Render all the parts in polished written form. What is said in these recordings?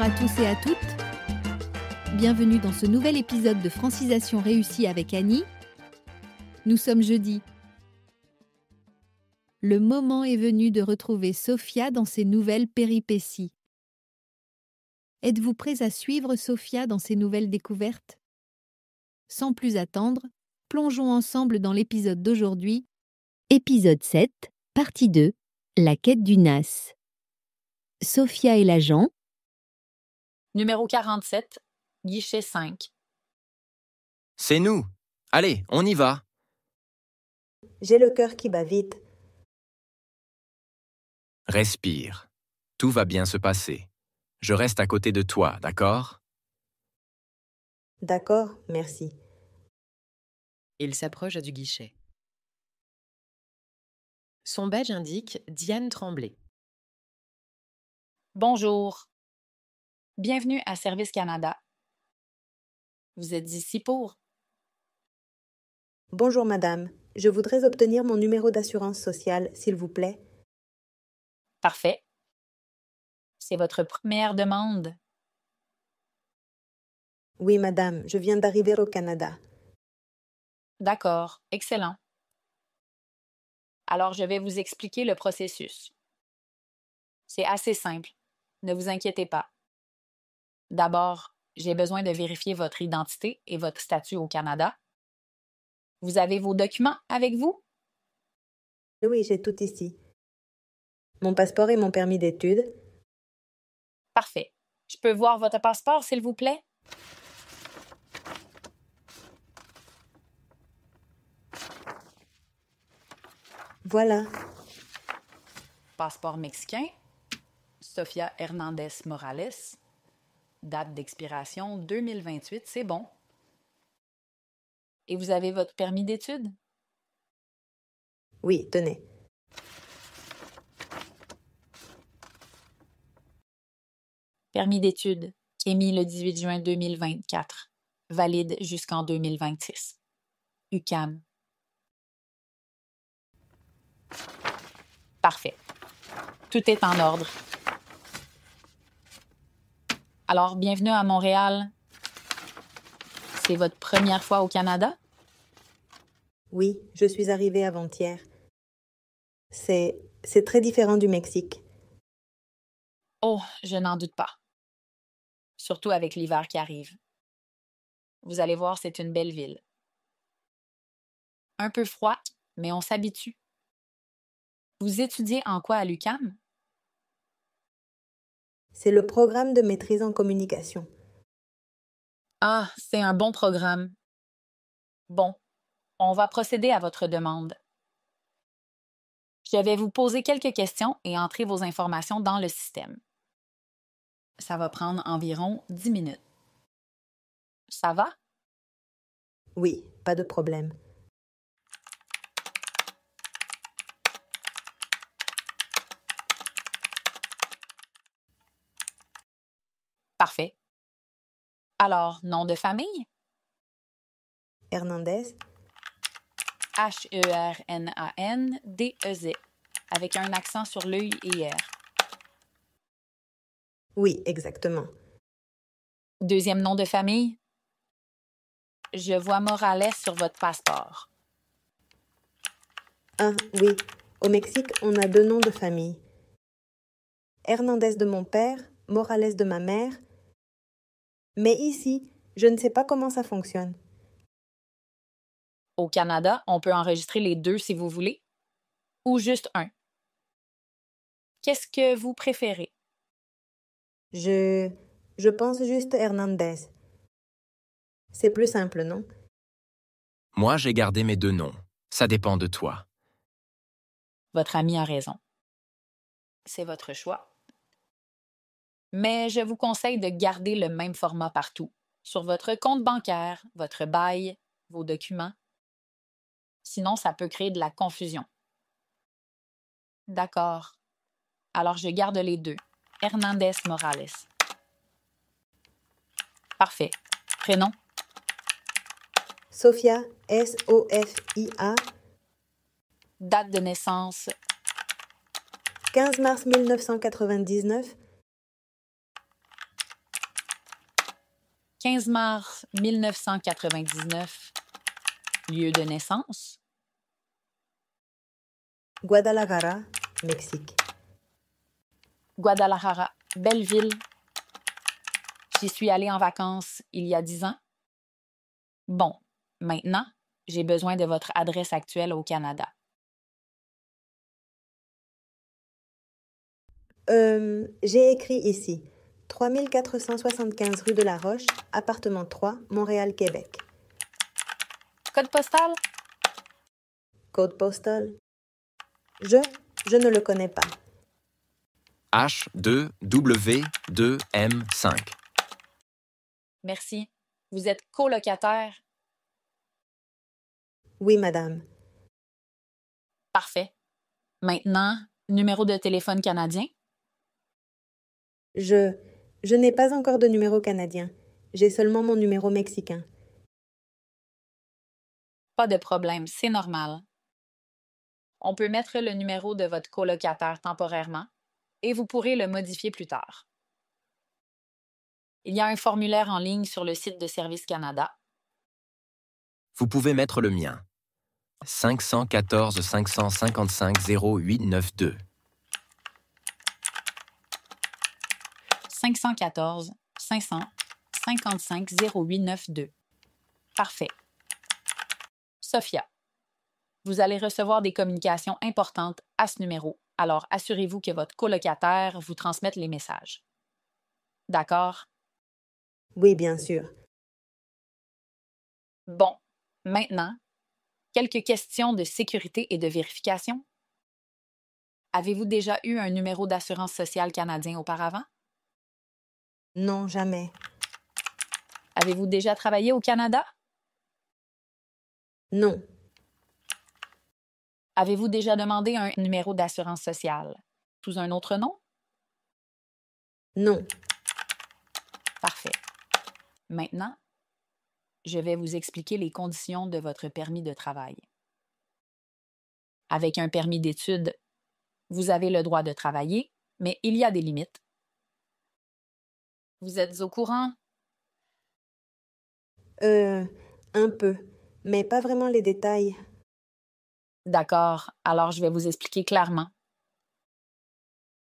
Bonjour à tous et à toutes. Bienvenue dans ce nouvel épisode de Francisation réussie avec Annie. Nous sommes jeudi. Le moment est venu de retrouver Sophia dans ses nouvelles péripéties. Êtes-vous prêts à suivre Sophia dans ses nouvelles découvertes? Sans plus attendre, plongeons ensemble dans l'épisode d'aujourd'hui, épisode 7, partie 2, la quête du NAS. Sophia et l'agent. Numéro 47, guichet 5. C'est nous. Allez, on y va. J'ai le cœur qui bat vite. Respire. Tout va bien se passer. Je reste à côté de toi, d'accord? D'accord, merci. Il s'approche du guichet. Son badge indique Diane Tremblay. Bonjour. Bienvenue à Service Canada. Vous êtes ici pour? Bonjour madame, je voudrais obtenir mon numéro d'assurance sociale, s'il vous plaît. Parfait. C'est votre première demande. Oui madame, je viens d'arriver au Canada. D'accord, excellent. Alors, je vais vous expliquer le processus. C'est assez simple. Ne vous inquiétez pas. D'abord, j'ai besoin de vérifier votre identité et votre statut au Canada. Vous avez vos documents avec vous? Oui, j'ai tout ici. Mon passeport et mon permis d'études. Parfait. Je peux voir votre passeport, s'il vous plaît? Voilà. Passeport mexicain. Sofia Hernandez Morales. Date d'expiration 2028, c'est bon. Et vous avez votre permis d'études? Oui, tenez. Permis d'études, émis le 18 juin 2024, valide jusqu'en 2026. UQAM. Parfait. Tout est en ordre. Alors, bienvenue à Montréal. C'est votre première fois au Canada? Oui, je suis arrivée avant-hier. C'est très différent du Mexique. Oh, je n'en doute pas. Surtout avec l'hiver qui arrive. Vous allez voir, c'est une belle ville. Un peu froid, mais on s'habitue. Vous étudiez en quoi à l'UQAM? C'est le programme de maîtrise en communication. Ah, c'est un bon programme. Bon, on va procéder à votre demande. Je vais vous poser quelques questions et entrer vos informations dans le système. Ça va prendre environ 10 minutes. Ça va? Oui, pas de problème. Parfait. Alors, nom de famille? Hernandez. Hernandez, avec un accent sur le et R. Oui, exactement. Deuxième nom de famille? Je vois Morales sur votre passeport. Ah, oui. Au Mexique, on a 2 noms de famille. Hernandez de mon père, Morales de ma mère. Mais ici, je ne sais pas comment ça fonctionne. Au Canada, on peut enregistrer les deux si vous voulez, ou juste un. Qu'est-ce que vous préférez? Je pense juste Hernandez. C'est plus simple, non? Moi, j'ai gardé mes 2 noms. Ça dépend de toi. Votre ami a raison. C'est votre choix. Mais je vous conseille de garder le même format partout, sur votre compte bancaire, votre bail, vos documents. Sinon, ça peut créer de la confusion. D'accord. Alors, je garde les deux. Hernandez Morales. Parfait. Prénom? Sophia, S-O-F-I-A, Date de naissance? 15 mars 1999. 15 mars 1999. Lieu de naissance? Guadalajara, Mexique. Guadalajara, belle ville. J'y suis allée en vacances il y a 10 ans. Bon, maintenant, j'ai besoin de votre adresse actuelle au Canada. J'ai écrit ici. 3475 rue de la Roche, appartement 3, Montréal, Québec. Code postal? Code postal? Je ne le connais pas. H2W2M5. Merci. Vous êtes colocataire? Oui, madame. Parfait. Maintenant, numéro de téléphone canadien? Je n'ai pas encore de numéro canadien. J'ai seulement mon numéro mexicain. Pas de problème, c'est normal. On peut mettre le numéro de votre colocataire temporairement et vous pourrez le modifier plus tard. Il y a un formulaire en ligne sur le site de Service Canada. Vous pouvez mettre le mien. 514 555 0892. 514 555 0892. Parfait. Sophia, vous allez recevoir des communications importantes à ce numéro, alors assurez-vous que votre colocataire vous transmette les messages. D'accord? Oui, bien sûr. Bon, maintenant, quelques questions de sécurité et de vérification. Avez-vous déjà eu un numéro d'assurance sociale canadien auparavant? Non, jamais. Avez-vous déjà travaillé au Canada? Non, Avez-vous déjà demandé un numéro d'assurance sociale sous un autre nom? non. Parfait. Maintenant, je vais vous expliquer les conditions de votre permis de travail. Avec un permis d'études, vous avez le droit de travailler, mais il y a des limites. Vous êtes au courant? Un peu, mais pas vraiment les détails. D'accord, alors je vais vous expliquer clairement.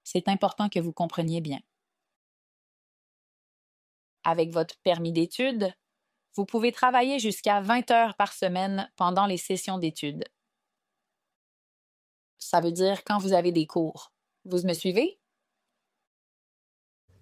C'est important que vous compreniez bien. Avec votre permis d'études, vous pouvez travailler jusqu'à 20 heures par semaine pendant les sessions d'études. Ça veut dire quand vous avez des cours. Vous me suivez?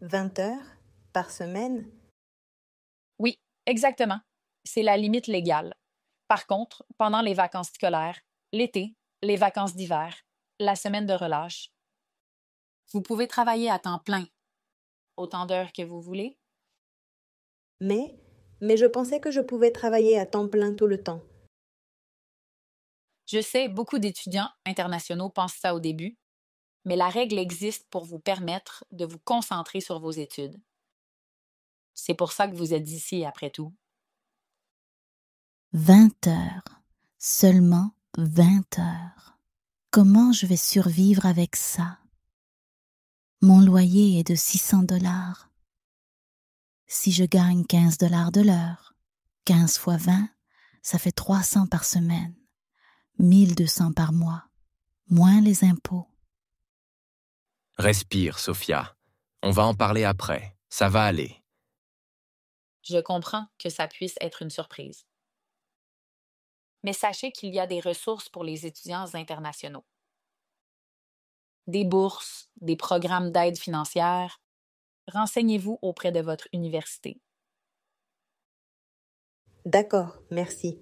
20 heures par semaine? Oui, exactement. C'est la limite légale. Par contre, pendant les vacances scolaires, l'été, les vacances d'hiver, la semaine de relâche, vous pouvez travailler à temps plein, autant d'heures que vous voulez. Mais je pensais que je pouvais travailler à temps plein tout le temps. Je sais, beaucoup d'étudiants internationaux pensent ça au début, mais la règle existe pour vous permettre de vous concentrer sur vos études. C'est pour ça que vous êtes ici, après tout. 20 heures. Seulement 20 heures. Comment je vais survivre avec ça? Mon loyer est de 600 $. Si je gagne 15 $ de l'heure, 15 fois 20, ça fait 300 par semaine, 1200 par mois, moins les impôts. Respire, Sophia. On va en parler après. Ça va aller. Je comprends que ça puisse être une surprise. Mais sachez qu'il y a des ressources pour les étudiants internationaux. Des bourses, des programmes d'aide financière. Renseignez-vous auprès de votre université. D'accord, merci.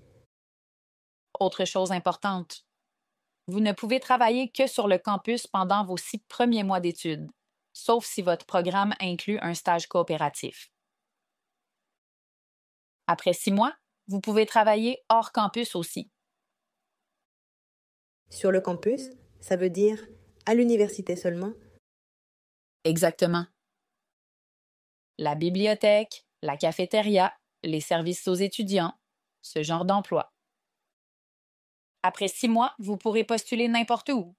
Autre chose importante, vous ne pouvez travailler que sur le campus pendant vos 6 premiers mois d'études, sauf si votre programme inclut un stage coopératif. Après 6 mois, vous pouvez travailler hors campus aussi. Sur le campus, ça veut dire à l'université seulement? Exactement. La bibliothèque, la cafétéria, les services aux étudiants, ce genre d'emploi. Après 6 mois, vous pourrez postuler n'importe où.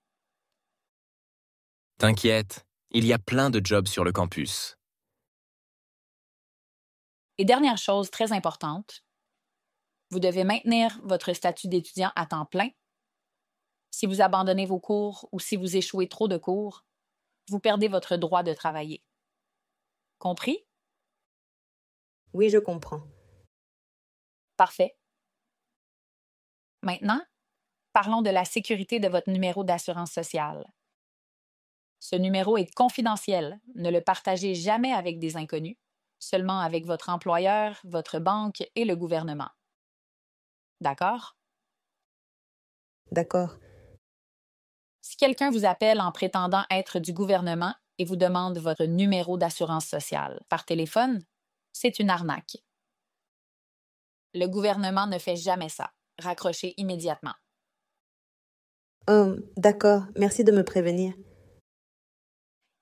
T'inquiète, il y a plein de jobs sur le campus. Et dernière chose très importante, vous devez maintenir votre statut d'étudiant à temps plein. Si vous abandonnez vos cours ou si vous échouez trop de cours, vous perdez votre droit de travailler. Compris? Oui, je comprends. Parfait. Maintenant, parlons de la sécurité de votre numéro d'assurance sociale. Ce numéro est confidentiel. Ne le partagez jamais avec des inconnus, seulement avec votre employeur, votre banque et le gouvernement. D'accord? D'accord. Si quelqu'un vous appelle en prétendant être du gouvernement et vous demande votre numéro d'assurance sociale par téléphone, c'est une arnaque. Le gouvernement ne fait jamais ça. Raccrochez immédiatement. Oh, d'accord. Merci de me prévenir.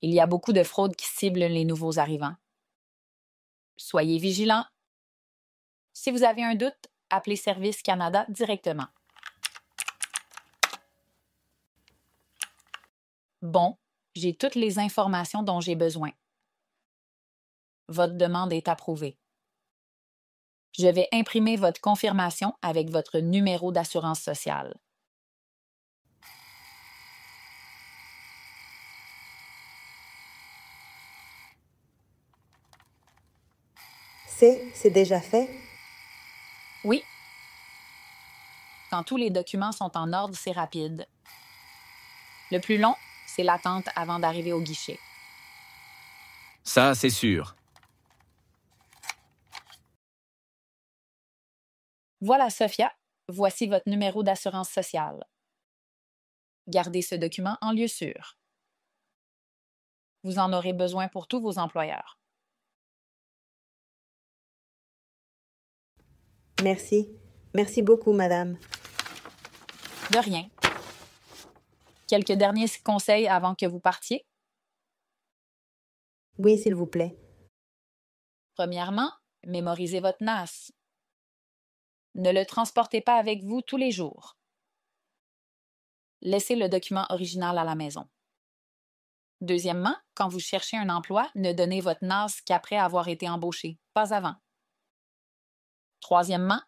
Il y a beaucoup de fraudes qui ciblent les nouveaux arrivants. Soyez vigilants. Si vous avez un doute, appelez Service Canada directement. Bon, j'ai toutes les informations dont j'ai besoin. Votre demande est approuvée. Je vais imprimer votre confirmation avec votre numéro d'assurance sociale. C'est déjà fait? Oui. Quand tous les documents sont en ordre, c'est rapide. Le plus long, c'est l'attente avant d'arriver au guichet. Ça, c'est sûr. Voilà, Sophia, voici votre numéro d'assurance sociale. Gardez ce document en lieu sûr. Vous en aurez besoin pour tous vos employeurs. Merci. Merci beaucoup, madame. De rien. Quelques derniers conseils avant que vous partiez. Oui, s'il vous plaît. Premièrement, mémorisez votre NAS. Ne le transportez pas avec vous tous les jours. Laissez le document original à la maison. Deuxièmement, quand vous cherchez un emploi, ne donnez votre NAS qu'après avoir été embauché, pas avant. Troisièmement,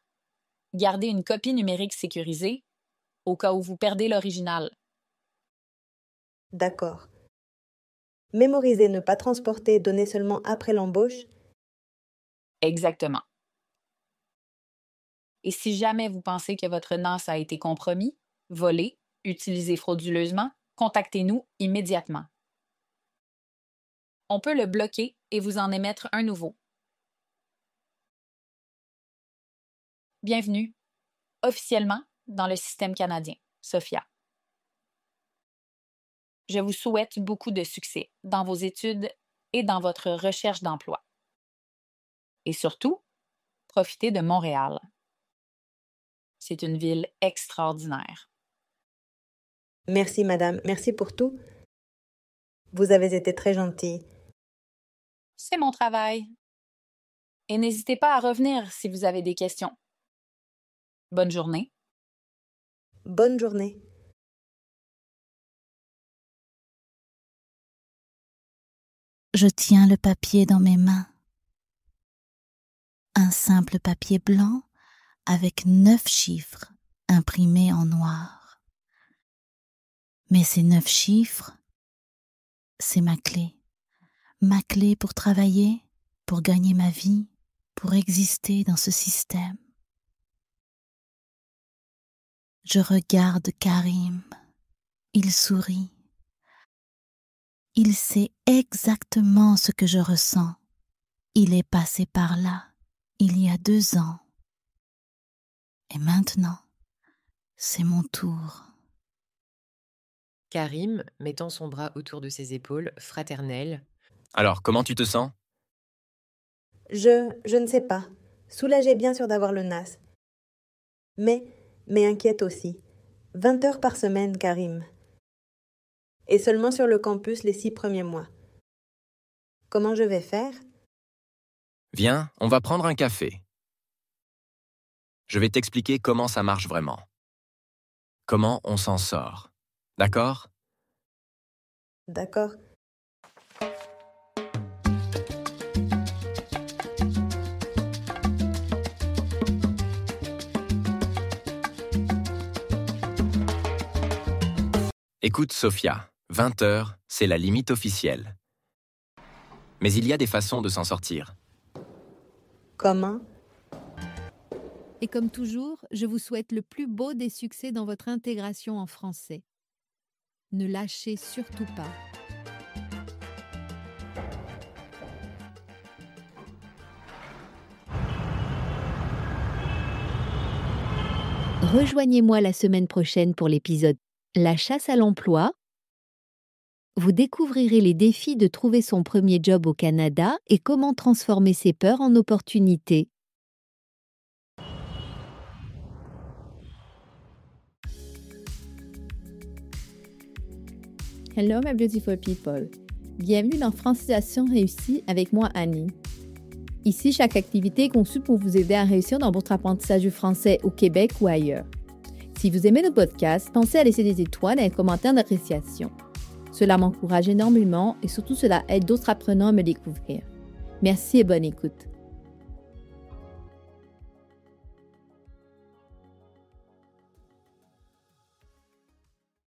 gardez une copie numérique sécurisée au cas où vous perdez l'original. D'accord. Mémoriser, ne pas transporter, donner seulement après l'embauche? Exactement. Et si jamais vous pensez que votre NAS a été compromis, volé, utilisé frauduleusement, contactez-nous immédiatement. On peut le bloquer et vous en émettre un nouveau. Bienvenue, officiellement, dans le système canadien, Sophia. Je vous souhaite beaucoup de succès dans vos études et dans votre recherche d'emploi. Et surtout, profitez de Montréal. C'est une ville extraordinaire. Merci, madame. Merci pour tout. Vous avez été très gentille. C'est mon travail. Et n'hésitez pas à revenir si vous avez des questions. Bonne journée. Bonne journée. Je tiens le papier dans mes mains. Un simple papier blanc avec 9 chiffres imprimés en noir. Mais ces 9 chiffres, c'est ma clé. Ma clé pour travailler, pour gagner ma vie, pour exister dans ce système. Je regarde Karim. Il sourit. Il sait exactement ce que je ressens. Il est passé par là, il y a 2 ans. Et maintenant, c'est mon tour. Karim, mettant son bras autour de ses épaules, fraternel. Alors, comment tu te sens? Je ne sais pas. Soulagée, bien sûr d'avoir le NAS. Mais inquiète aussi. 20 heures par semaine, Karim. Et seulement sur le campus les 6 premiers mois. Comment je vais faire? Viens, on va prendre un café. Je vais t'expliquer comment ça marche vraiment. Comment on s'en sort. D'accord? D'accord. Écoute, Sophia, 20 heures, c'est la limite officielle. Mais il y a des façons de s'en sortir. Comment? Et comme toujours, je vous souhaite le plus beau des succès dans votre intégration en français. Ne lâchez surtout pas. Rejoignez-moi la semaine prochaine pour l'épisode La chasse à l'emploi. Vous découvrirez les défis de trouver son premier job au Canada et comment transformer ses peurs en opportunités. Hello my beautiful people. Bienvenue dans Francisation réussie avec moi Annie. Ici, chaque activité est conçue pour vous aider à réussir dans votre apprentissage du français au Québec ou ailleurs. Si vous aimez notre podcast, pensez à laisser des étoiles et un commentaire d'appréciation. Cela m'encourage énormément et surtout cela aide d'autres apprenants à me découvrir. Merci et bonne écoute.